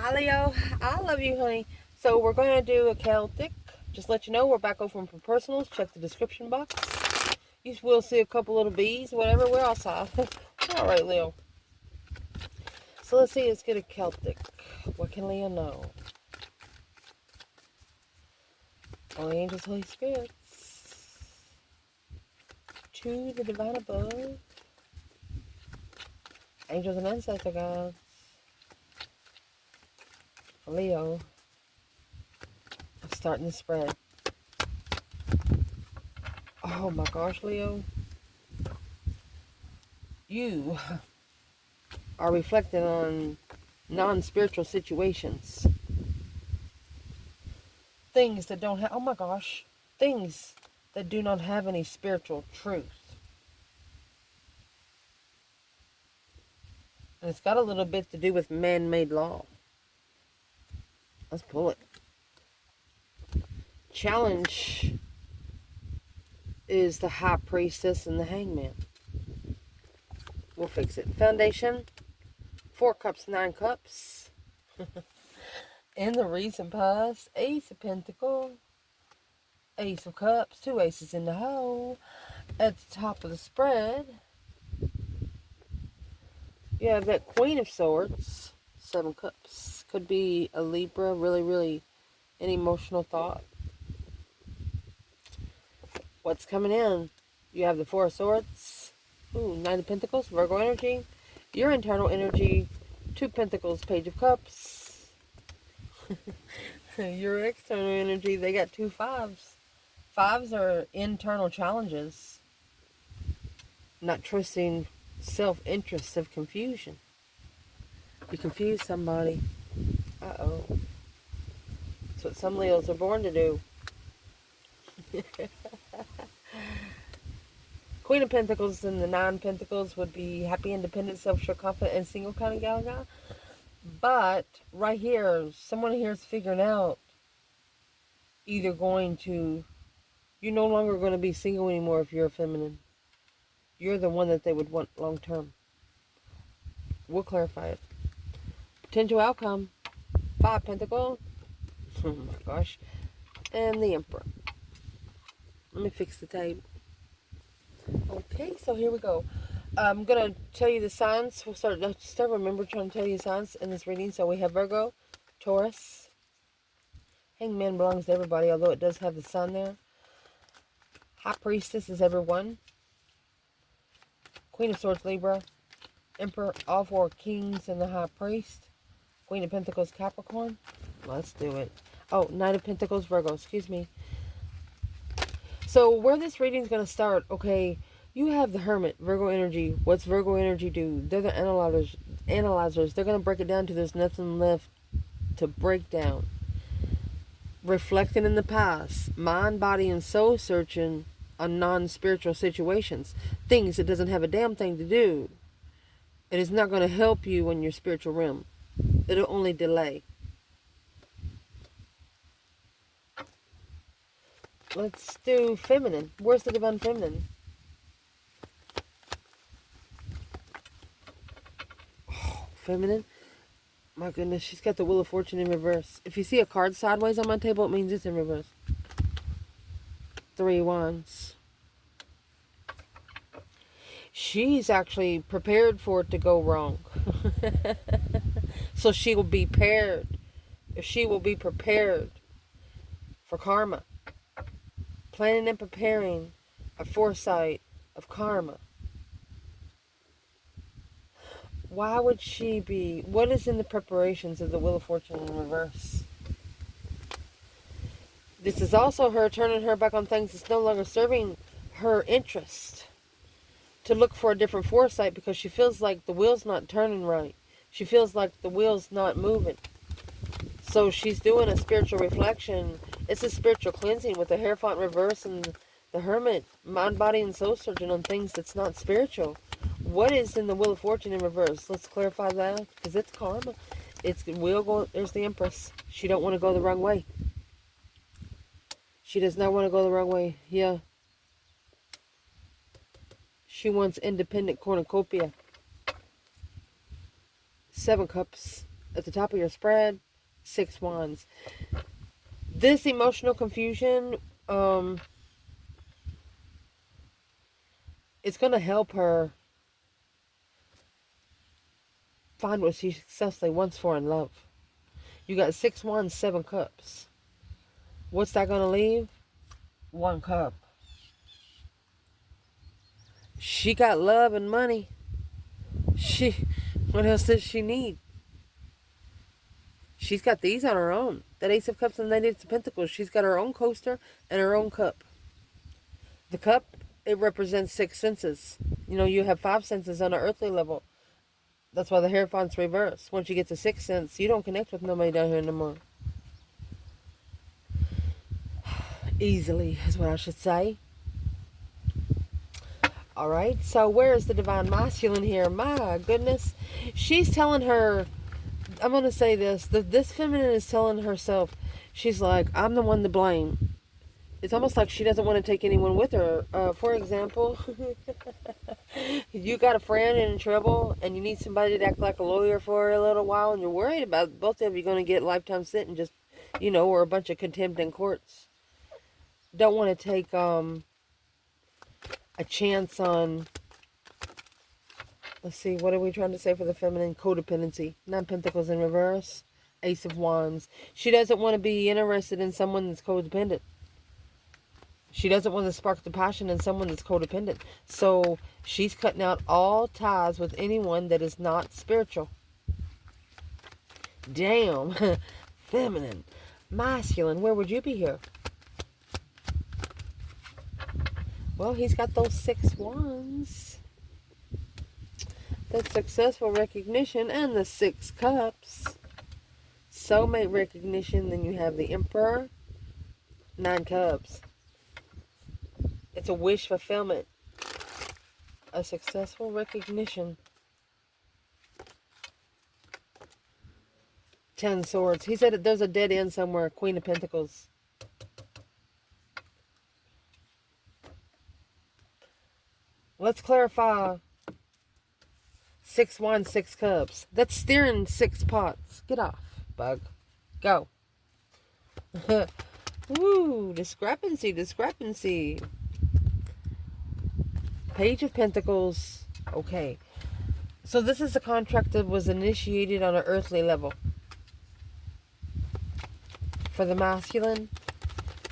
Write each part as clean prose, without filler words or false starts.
Hi Leo, I love you, honey. So we're going to do a Celtic. Just let you know, we're back open for personals. Check the description box. You will see a couple little bees, whatever. We're outside. All right, Leo. So let's see. Let's get a Celtic. What can Leo know? Holy angels, Holy spirits. To the divine above. Angels and ancestor gods. For Leo. I'm starting to spread. Oh my gosh, Leo. You are reflecting on non-spiritual situations. Things that don't have, oh my gosh, things that do not have any spiritual truth. And it's got a little bit to do with man-made law. Let's pull it. Challenge is the high priestess and the hangman. We'll fix it. Foundation, 4 cups, 9 cups. In the recent past, Ace of Pentacles, Ace of Cups, 2 aces in the hole. At the top of the spread, you have that Queen of Swords, 7 cups. Could be a Libra, really an emotional thought. What's coming in? You have the 4 of Swords. Ooh, 9 of Pentacles, Virgo energy. Your internal energy, 2 Pentacles, Page of Cups. Your external energy, they got 2 5s. 5s are internal challenges. Not trusting self-interest of confusion. You confuse somebody. Uh-oh. That's what some Leos are born to do. Queen of Pentacles and the 9 Pentacles would be happy, independent, self-sure, confident, and single kind of gal guy. But right here, someone here is figuring out either going to, you're no longer going to be single anymore if you're a feminine. You're the one that they would want long term. We'll clarify it. Potential outcome, 5 Pentacles. Oh my gosh. And the Emperor. Let me fix the tape. Okay, so here we go. I'm going to tell you the signs. We'll start remember trying to tell you the signs in this reading. So we have Virgo, Taurus. Hangman belongs to everybody, although it does have the sun there. High Priestess is everyone. Queen of Swords, Libra. Emperor, all 4 kings and the High Priest. Queen of Pentacles, Capricorn. Let's do it. Oh, Knight of Pentacles, Virgo. Excuse me. So where this reading is going to start, okay, you have the Hermit, Virgo energy. What's Virgo energy do? They're the analyzers. They're going to break it down to there's nothing left to break down. Reflecting in the past. Mind, body, and soul searching on non-spiritual situations. Things that doesn't have a damn thing to do. It is not going to help you in your spiritual realm. It'll only delay. Let's do feminine. Where's the divine feminine? Oh, feminine. My goodness, she's got the Wheel of Fortune in reverse. If you see a card sideways on my table, it means it's in reverse. 3 Wands. She's actually prepared for it to go wrong. So she will be prepared. She will be prepared for karma. Planning and preparing a foresight of karma. Why would she be? What is in the preparations of the Wheel of Fortune in reverse? This is also her turning her back on things that's no longer serving her interest. To look for a different foresight because she feels like the wheel's not turning right. She feels like the wheel's not moving. So she's doing a spiritual reflection. It's a spiritual cleansing with the Hierophant reverse and the Hermit, mind, body, and soul searching on things that's not spiritual. What is in the Wheel of Fortune in reverse? Let's clarify that, because it's karma. It's wheel going. There's the Empress. She don't want to go the wrong way. She does not want to go the wrong way. Yeah. She wants independent cornucopia. 7 cups. at the top of your spread, 6 wands. This emotional confusion, it's going to help her find what she successfully wants for in love. You got 6 wands, 7 cups. What's that going to leave? 1 cup. She got love and money. What else does she need? She's got these on her own. That Ace of Cups and that Ace of Pentacles. She's got her own coaster and her own cup. The cup, it represents 6 senses. You know, you have 5 senses on an earthly level. That's why the Hierophant's reverse. Once you get to 6th sense, you don't connect with nobody down here no more. Easily is what I should say. Alright, so where is the Divine Masculine here? My goodness. She's telling her, I'm going to say this. This feminine is telling herself, she's like, I'm the one to blame. It's almost like she doesn't want to take anyone with her. For example, you got a friend in trouble and you need somebody to act like a lawyer for a little while and you're worried about both of you going to get lifetime sentence, just, you know, or a bunch of contempt in courts. Don't want to take a chance on, let's see, what are we trying to say for the feminine? Codependency. 9 Pentacles in reverse. Ace of Wands. She doesn't want to be interested in someone that's codependent. She doesn't want to spark the passion in someone that's codependent. So she's cutting out all ties with anyone that is not spiritual. Damn. Feminine. Masculine. Where would you be here? Well, he's got those 6 wands. The successful recognition and the 6 cups. Soulmate recognition. Then you have the Emperor. 9 cups. It's a wish fulfillment. A successful recognition. 10 swords. He said there's a dead end somewhere. Queen of Pentacles. Let's clarify. 6 wands, 6 cups. That's steering 6 pots. Get off, bug. Go. Woo, discrepancy, discrepancy. Page of Pentacles. Okay. So this is a contract that was initiated on an earthly level. For the masculine,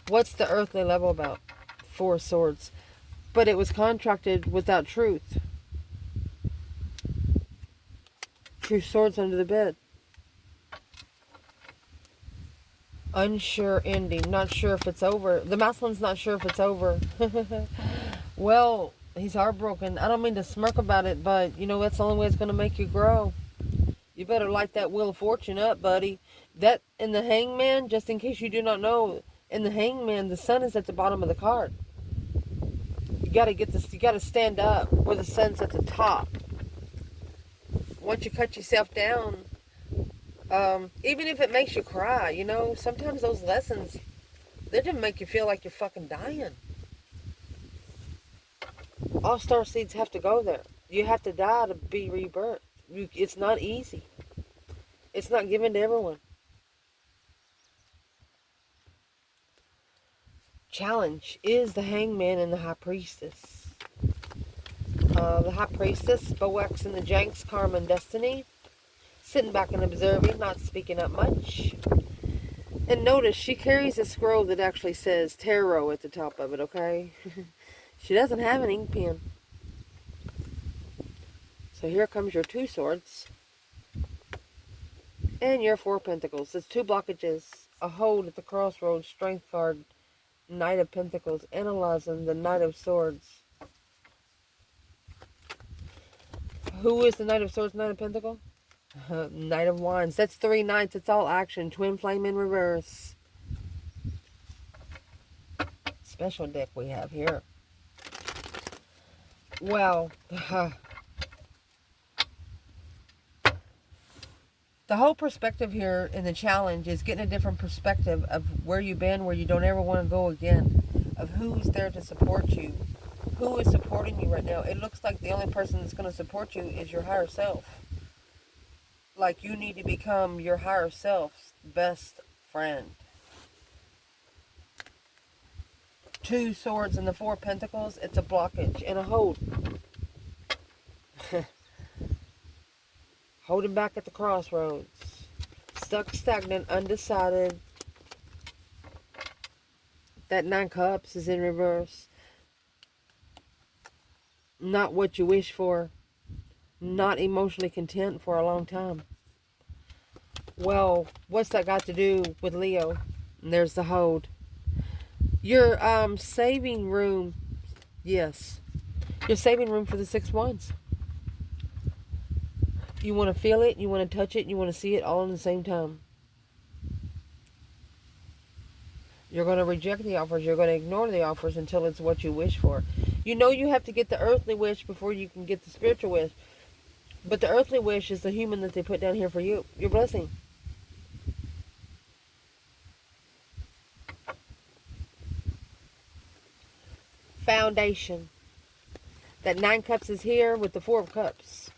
what's the earthly level about? 4 swords. But it was contracted without truth. True swords under the bed. Unsure ending. Not sure if it's over. The masculine's not sure if it's over. Well, he's heartbroken. I don't mean to smirk about it, but, you know, that's the only way it's going to make you grow. You better light that Wheel of Fortune up, buddy. That, in the Hangman, just in case you do not know, in the Hangman, the sun is at the bottom of the card. You got to get this, you got to stand up where the sun's at the top. Once you cut yourself down, even if it makes you cry, you know, sometimes those lessons, they just make you feel like you're fucking dying. All star seeds have to go there. You have to die to be rebirthed. It's not easy. It's not given to everyone. Challenge is the Hangman and the High Priestess. The High Priestess, Boax and the Janks, Karma and Destiny. Sitting back and observing, not speaking up much. And notice, she carries a scroll that actually says tarot at the top of it, okay? She doesn't have an ink pen. So here comes your 2 swords. And your 4 pentacles. It's 2 blockages. A hold at the crossroads, strength card, Knight of Pentacles. Analyzing the Knight of Swords. Who is the Knight of Swords, Knight of Pentacles? Knight of Wands. That's 3 knights. It's all action. Twin flame in reverse. Special deck we have here. Well, the whole perspective here in the challenge is getting a different perspective of where you've been, where you don't ever want to go again, of who's there to support you, who is supporting you right now. It looks like the only person that's going to support you is your higher self. like you need to become your higher self's best friend. Two swords and the Four of Pentacles, it's a blockage and a hold. Holding back at the crossroads. Stuck, stagnant, undecided. That Nine of Cups is in reverse. Not what you wish for. Not emotionally content for a long time. Well, what's that got to do with Leo? And there's the hold. Your saving room, yes. Your saving room for the Six Wands. You want to feel it, you want to touch it, you want to see it all in the same time. You're going to reject the offers. You're going to ignore the offers until it's what you wish for. You know you have to get the earthly wish before you can get the spiritual wish. But the earthly wish is the human that they put down here for you. Your blessing. Foundation. That Nine of Cups is here with the Four of Cups.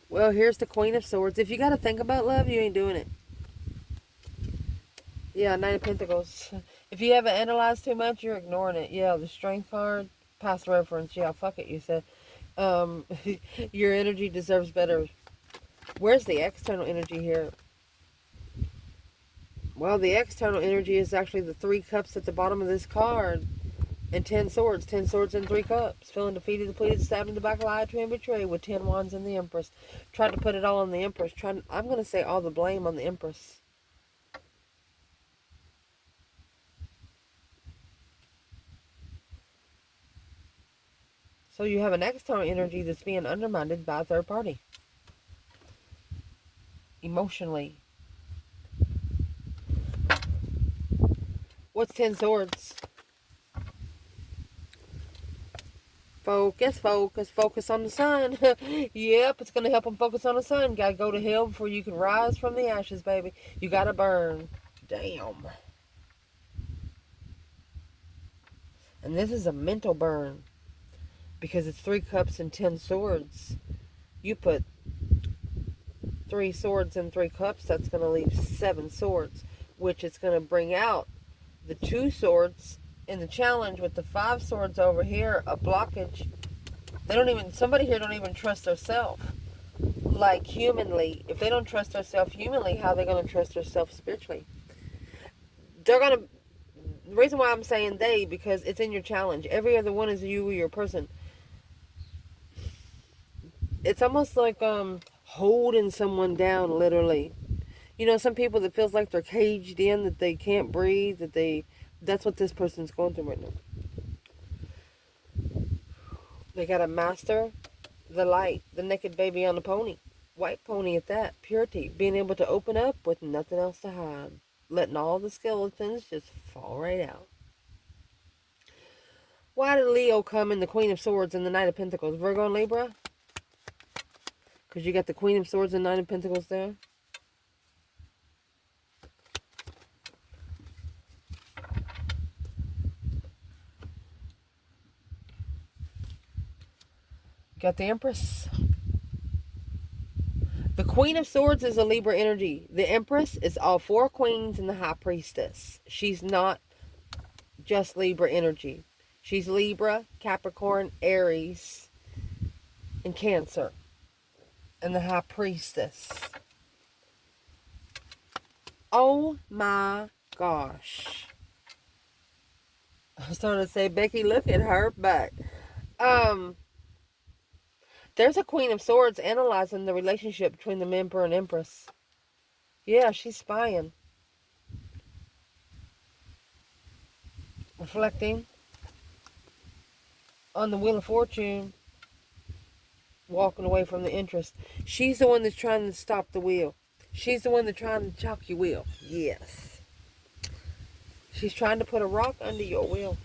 Well, here's the Queen of Swords. If you got to think about love, you ain't doing it. Yeah, Nine of Pentacles. If you haven't analyzed too much, you're ignoring it. Yeah, the Strength card, past reference. Yeah, fuck it, you said. Your energy deserves better. Where's the external energy here? Well, the external energy is actually the Three Cups at the bottom of this card. And 10 swords. 10 swords and 3 cups. Feeling defeated, depleted, stabbed in the back, lied to and betrayed with 10 wands and the Empress. Tried to put it all on the Empress. I'm going to say all the blame on the Empress. So you have an external energy that's being undermined by a third party. Emotionally. What's 10 swords? Focus, focus, focus on the sun. Yep, it's going to help them focus on the sun. Got to go to hell before you can rise from the ashes, baby. You got to burn. Damn. And this is a mental burn. Because it's 3 cups and 10 swords. You put 3 swords and 3 cups, that's going to leave 7 swords. Which is going to bring out the 2 swords in the challenge with the 5 swords over here, a blockage. Somebody here don't even trust themselves. Like humanly. If they don't trust themselves humanly, how are they going to trust themselves spiritually? The reason why I'm saying they, because it's in your challenge. Every other one is you or your person. It's almost like holding someone down, literally. You know, some people that feels like they're caged in, that they can't breathe, that's what this person's going through right now. They got to master the light, the naked baby on the pony. White pony at that. Purity. Being able to open up with nothing else to hide. Letting all the skeletons just fall right out. Why did Leo come in the Queen of Swords and the Knight of Pentacles? Virgo and Libra? Because you got the Queen of Swords and Nine of Pentacles there. Got the Empress. The Queen of Swords is a Libra energy. The Empress is all 4 queens and the High Priestess. She's not just Libra energy. She's Libra, Capricorn, Aries, and Cancer. And the High Priestess. Oh my gosh. I was starting to say, Becky, look at her butt. There's a Queen of Swords analyzing the relationship between the Emperor and Empress. Yeah, she's spying. Reflecting on the Wheel of Fortune. Walking away from the interest. She's the one that's trying to stop the wheel. She's the one that's trying to chalk your wheel. Yes. She's trying to put a rock under your wheel.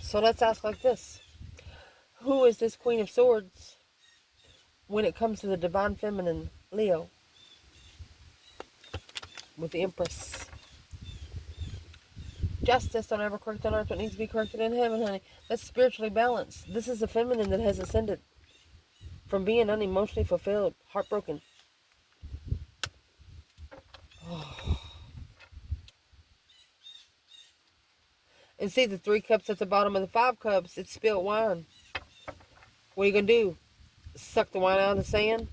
So let's ask like this. Who is this Queen of Swords when it comes to the Divine Feminine, Leo? With the Empress. Justice, don't ever correct on earth what needs to be corrected in heaven, honey. That's spiritually balanced. This is a feminine that has ascended. from being unemotionally fulfilled, heartbroken. Oh. And see the 3 cups at the bottom of the 5 cups, it's spilled wine. What are you going to do? Suck the wine out of the sand?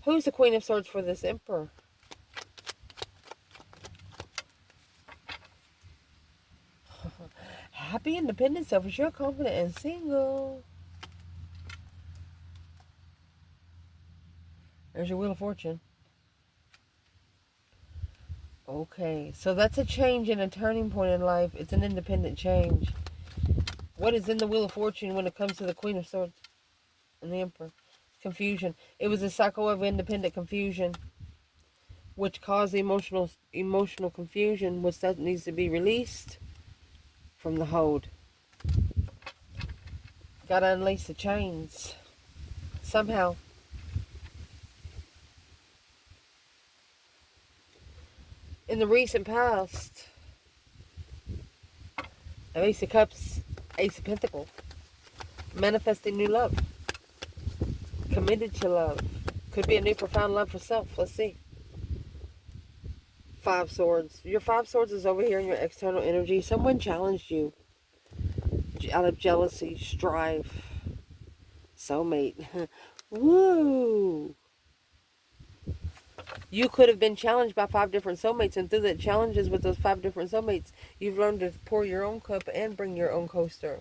Who's the Queen of Swords for this Emperor? Happy, independent, self-assured, confident, and single. There's your Wheel of Fortune. Okay, so that's a change and a turning point in life. It's an independent change. What is in the Wheel of Fortune when it comes to the Queen of Swords and the Emperor? Confusion. It was a cycle of independent confusion, which caused the emotional confusion, which that needs to be released from the hold. Gotta unlace the chains. Somehow. In the recent past, Ace of Cups, Ace of Pentacles, manifesting new love, committed to love, could be a new profound love for self. Let's see. 5 Swords. Your 5 Swords is over here in your external energy. Someone challenged you out of jealousy, strife, soulmate. Woo! You could have been challenged by 5 different soulmates, and through the challenges with those 5 different soulmates, you've learned to pour your own cup and bring your own coaster.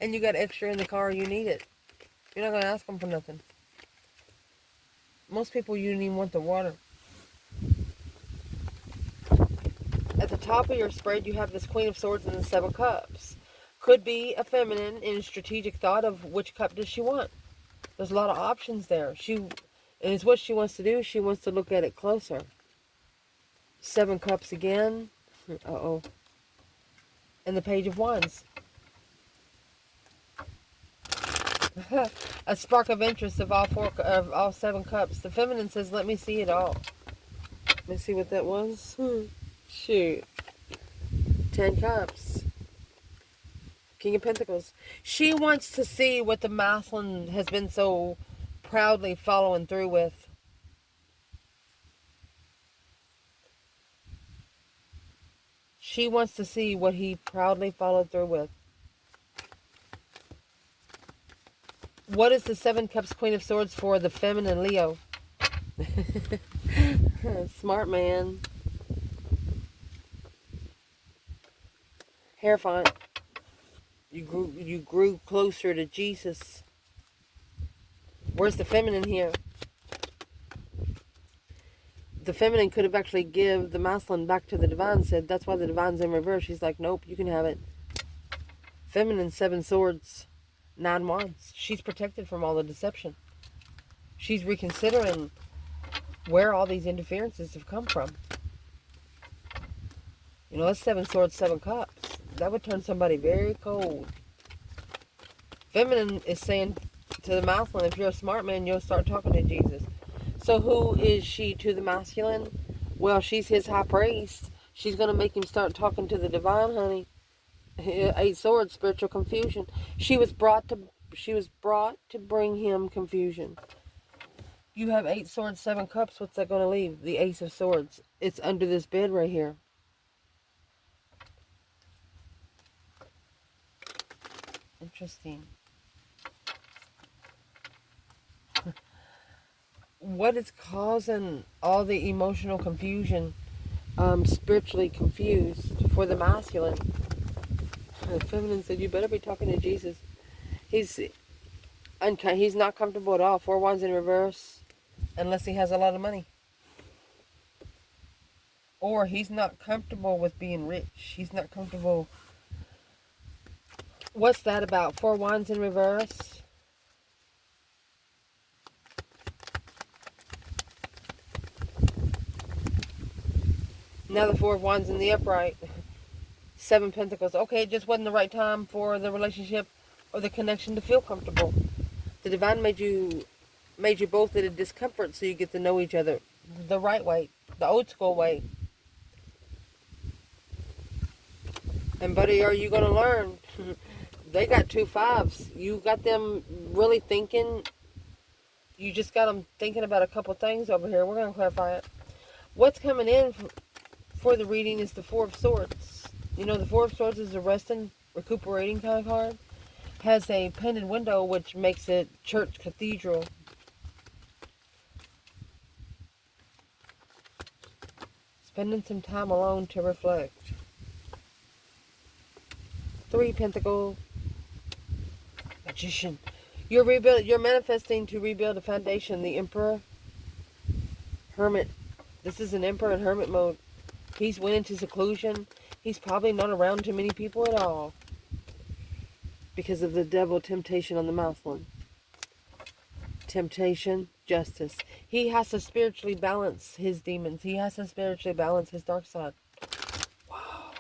And you got extra in the car, you need it. You're not going to ask them for nothing. Most people, you don't even want the water. At the top of your spread, you have this Queen of Swords and the 7 Cups. Could be a feminine in strategic thought of which cup does she want. There's a lot of options there. And it's what she wants to do. She wants to look at it closer. 7 Cups again. Uh-oh. And the Page of Wands. A spark of interest of all 7 cups. The feminine says, let me see it all. Let me see what that was. Shoot. 10 Cups. King of Pentacles. She wants to see what the masculine has been so proudly following through with. She wants to see what he proudly followed through with. What is the 7 Cups Queen of Swords for the feminine Leo? Smart man. Hierophant. You grew closer to Jesus. Where's the feminine here? The feminine could have actually give the masculine back to the divine. Said that's why the divine's in reverse. She's like, nope, you can have it. Feminine, 7 Swords, 9 Wands. She's protected from all the deception. She's reconsidering where all these interferences have come from. You know, that's 7 Swords, 7 Cups. That would turn somebody very cold. Feminine is saying to the masculine, if you're a smart man, you'll start talking to Jesus. So who is she to the masculine? Well, she's his high priest. She's going to make him start talking to the divine, honey. 8 Swords, spiritual confusion. She was brought to bring him confusion. You have 8 Swords, 7 Cups. What's that going to leave? The Ace of Swords. It's under this bed right here. Interesting. What is causing all the emotional confusion, spiritually confused for the masculine? The feminine said, you better be talking to Jesus. He's not comfortable at all. 4 Wands in reverse, unless he has a lot of money. Or he's not comfortable with being rich. He's not comfortable. What's that about? 4 Wands in reverse. Now the 4 of Wands in the upright. 7 Pentacles. Okay, it just wasn't the right time for the relationship or the connection to feel comfortable. The divine made you both at a discomfort so you get to know each other the right way, the old school way. And buddy, are you going to learn? They got 2 5s. You got them really thinking. You just got them thinking about a couple things over here. We're going to clarify it. What's coming in for the reading is the 4 of Swords. You know, the 4 of Swords is a resting, recuperating kind of card. Has a painted window, which makes it church cathedral. Spending some time alone to reflect. 3 Pentacles. Magician. You're manifesting to rebuild a foundation. The Emperor. Hermit. This is an Emperor in Hermit mode. He's went into seclusion. He's probably not around too many people at all. Because of the devil temptation on the mouth one. Temptation, justice. He has to spiritually balance his demons. He has to spiritually balance his dark side. Wow.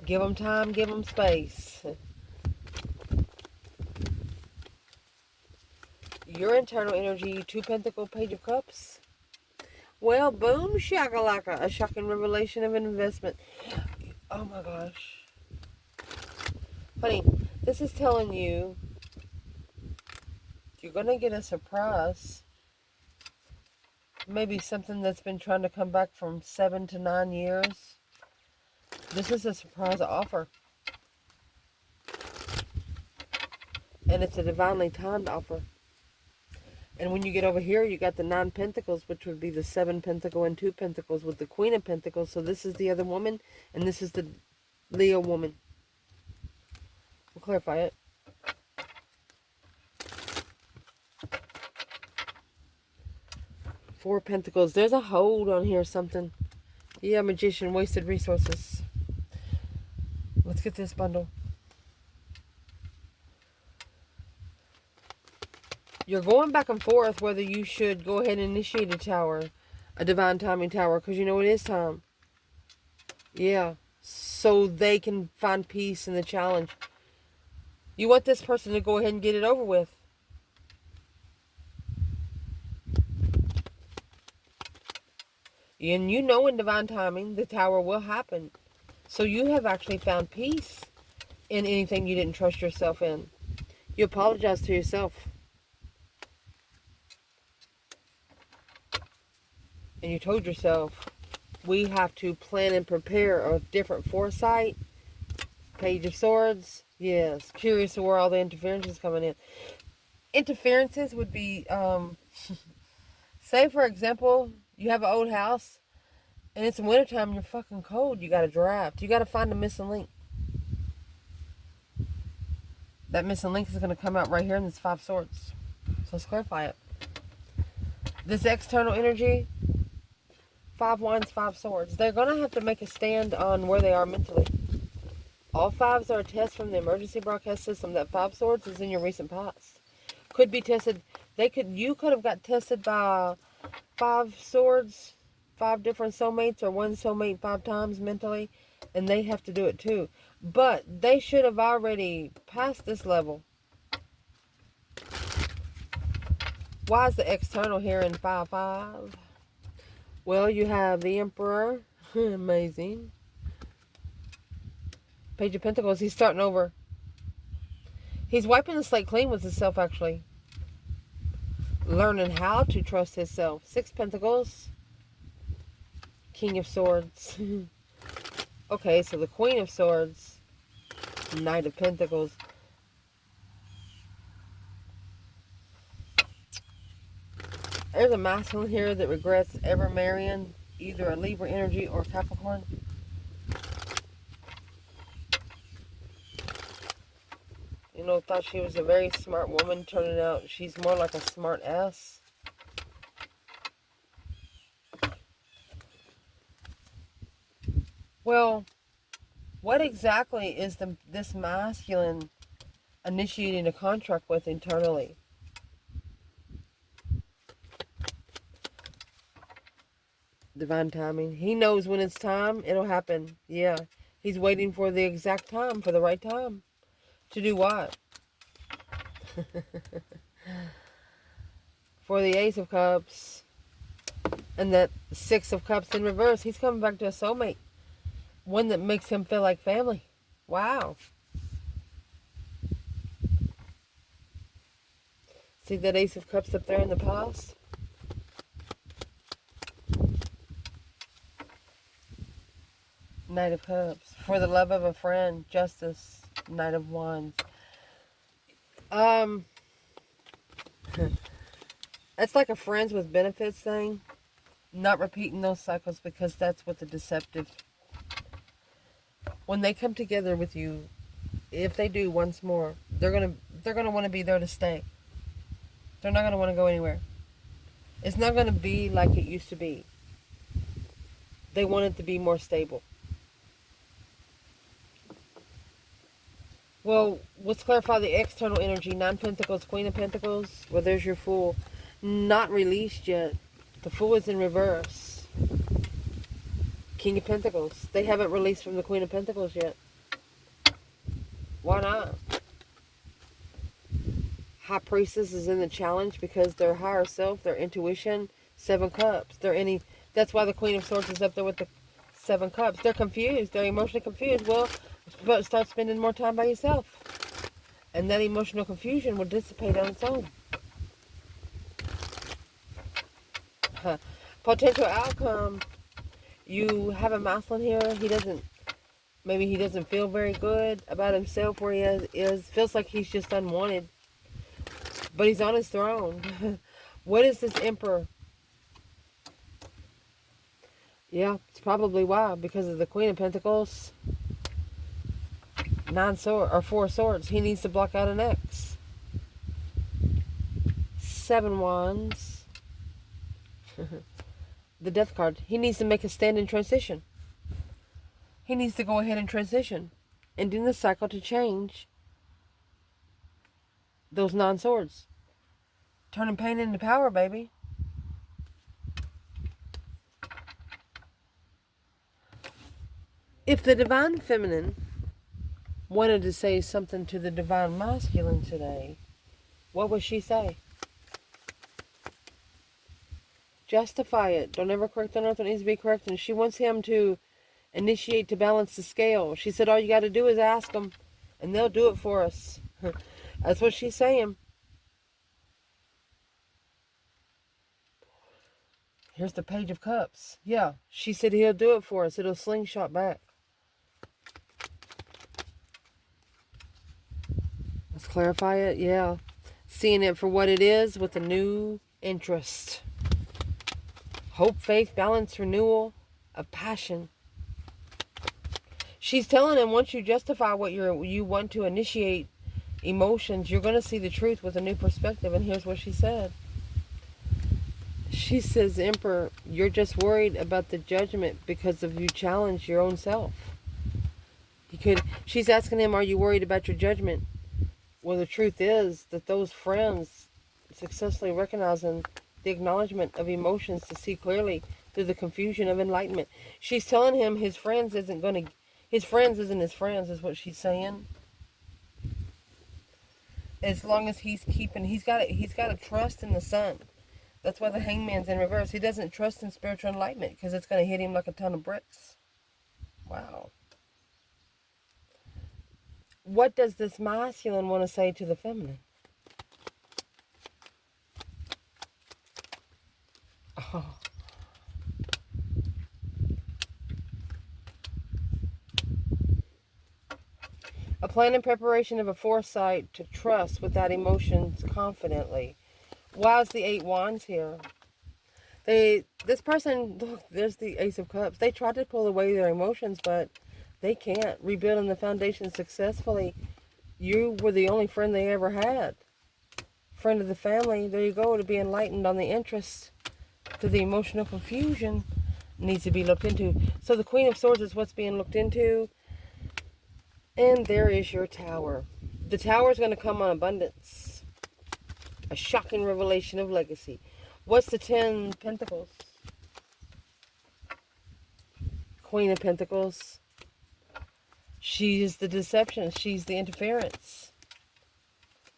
Give him time, give him space. Your internal energy, 2 Pentacle, Page of Cups. Well, boom, shakalaka. A shocking revelation of an investment. Oh my gosh. Honey, this is telling you you're going to get a surprise. Maybe something that's been trying to come back from 7 to 9 years. This is a surprise offer. And it's a divinely timed offer. And when you get over here, you got the 9 Pentacles, which would be the 7 Pentacle and 2 Pentacles with the Queen of Pentacles. So this is the other woman, and this is the Leo woman. We'll clarify it. Four Pentacles. There's a hold on here, something. Yeah, Magician, wasted resources. Let's get this bundle. You're going back and forth whether you should go ahead and initiate a tower, a divine timing tower, because you know it is time. Yeah, so they can find peace in the challenge. You want this person to go ahead and get it over with. And you know in divine timing, the tower will happen. So you have actually found peace in anything you didn't trust yourself in. You apologize to yourself. And you told yourself, we have to plan and prepare a different foresight. Page of Swords. Yes. Curious to where all the interference is coming in. Interferences would be, say for example, you have an old house and it's wintertime and you're fucking cold. You got to draft. You got to find a missing link. That missing link is going to come out right here in this 5 Swords. So let's clarify it. This external energy, 5 Wands, 5 Swords. They're going to have to make a stand on where they are mentally. All 5s are a test from the emergency broadcast system. That 5 Swords is in your recent past. Could be tested. You could have got tested by 5 Swords, 5 different soulmates, or one soulmate 5 times mentally, and they have to do it too. But they should have already passed this level. Why is the external here in 5-5? Well, you have the Emperor. Amazing. Page of Pentacles. He's starting over. He's wiping the slate clean with himself, actually. Learning how to trust himself. 6 Pentacles. King of Swords. Okay, so the Queen of Swords. Knight of Pentacles. There's a masculine here that regrets ever marrying either a Libra energy or Capricorn. You know, thought she was a very smart woman. Turning out she's more like a smart ass. Well, what exactly is this masculine initiating a contract with internally? Divine timing. He knows when it's time, it'll happen. Yeah. He's waiting for the exact time, for the right time. To do what? For the Ace of Cups. And that 6 of Cups in reverse. He's coming back to a soulmate. One that makes him feel like family. Wow. See that Ace of Cups up there in the past? Knight of Cups. For the love of a friend. Justice. Knight of Wands. It's like a friends with benefits thing. Not repeating those cycles, because that's what the deceptive... When they come together with you, if they do once more, they're gonna want to be there to stay. They're not gonna want to go anywhere. It's not gonna be like it used to be. They want it to be more stable. Well, let's clarify the external energy. Nine Pentacles, Queen of Pentacles. Well, there's your Fool. Not released yet. The Fool is in reverse. King of Pentacles. They haven't released from the Queen of Pentacles yet. Why not? High Priestess is in the challenge because their higher self, their intuition, Seven Cups. That's why the Queen of Swords is up there with the Seven Cups. They're confused. They're emotionally confused. Well, but start spending more time by yourself. And that emotional confusion will dissipate on its own. Potential outcome. You have a masculine here. Maybe he doesn't feel very good about himself where he is. Feels like he's just unwanted. But he's on his throne. What is this Emperor? Yeah, it's probably why. Because of the Queen of Pentacles. Four Swords. He needs to block out an X. Seven Wands. The Death card. He needs to make a stand in transition. He needs to go ahead and transition. Ending the cycle to change those non-swords. Turning pain into power, baby. If the Divine Feminine wanted to say something to the Divine Masculine today, what would she say? Justify it. Don't ever correct on earth what needs to be corrected. And she wants him to initiate to balance the scale. She said all you got to do is ask them, and they'll do it for us. That's what she's saying. Here's the Page of Cups. Yeah, she said he'll do it for us. It'll slingshot back. Let's clarify it. Yeah. Seeing it for what it is with a new interest. Hope, faith, balance, renewal of passion. She's telling him once you justify what you want to initiate emotions, you're going to see the truth with a new perspective. And here's what she said. She says, Emperor, you're just worried about the judgment because of you challenge your own self. She's asking him, are you worried about your judgment? Well, the truth is that those friends successfully recognizing the acknowledgement of emotions to see clearly through the confusion of enlightenment. She's telling him his friends isn't his friends is what she's saying. As long as he's got to trust in the sun. That's why the Hangman's in reverse. He doesn't trust in spiritual enlightenment because it's going to hit him like a ton of bricks. Wow. What does this masculine want to say to the feminine? Oh. A plan and preparation of a foresight to trust without emotions confidently. Why is the Eight Wands here? This person, look, there's the Ace of Cups. They tried to pull away their emotions, but they can't. Rebuilding the foundation successfully. You were the only friend they ever had. Friend of the family. There you go, to be enlightened on the interest to the emotional confusion needs to be looked into. So the Queen of Swords is what's being looked into. And there is your Tower. The Tower is going to come on abundance. A shocking revelation of legacy. What's the 10 Pentacles? Queen of Pentacles. She is the deception. She's the interference.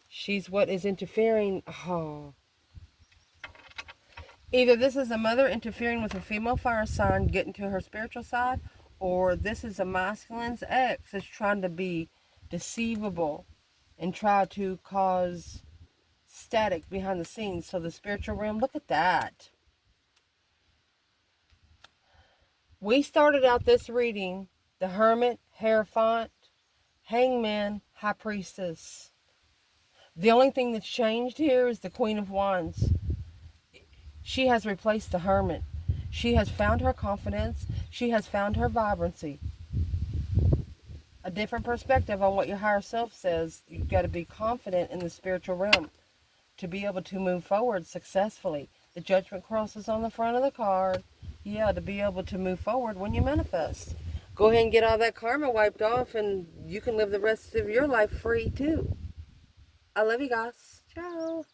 She's what is interfering. Oh. Either this is a mother interfering with a female fire sign, getting to her spiritual side, Or this is a masculine's ex that's trying to be deceivable and try to cause static behind the scenes. So the spiritual realm, look at that. We started out this reading, the Hermit, Hierophant, Hangman, High Priestess. The only thing that's changed here is the Queen of Wands. She has replaced the Hermit. She has found her confidence. She has found her vibrancy. A different perspective on what your higher self says. You've got to be confident in the spiritual realm to be able to move forward successfully. The Judgment Cross is on the front of the card. Yeah, to be able to move forward when you manifest. Go ahead and get all that karma wiped off, and you can live the rest of your life free too. I love you guys. Ciao.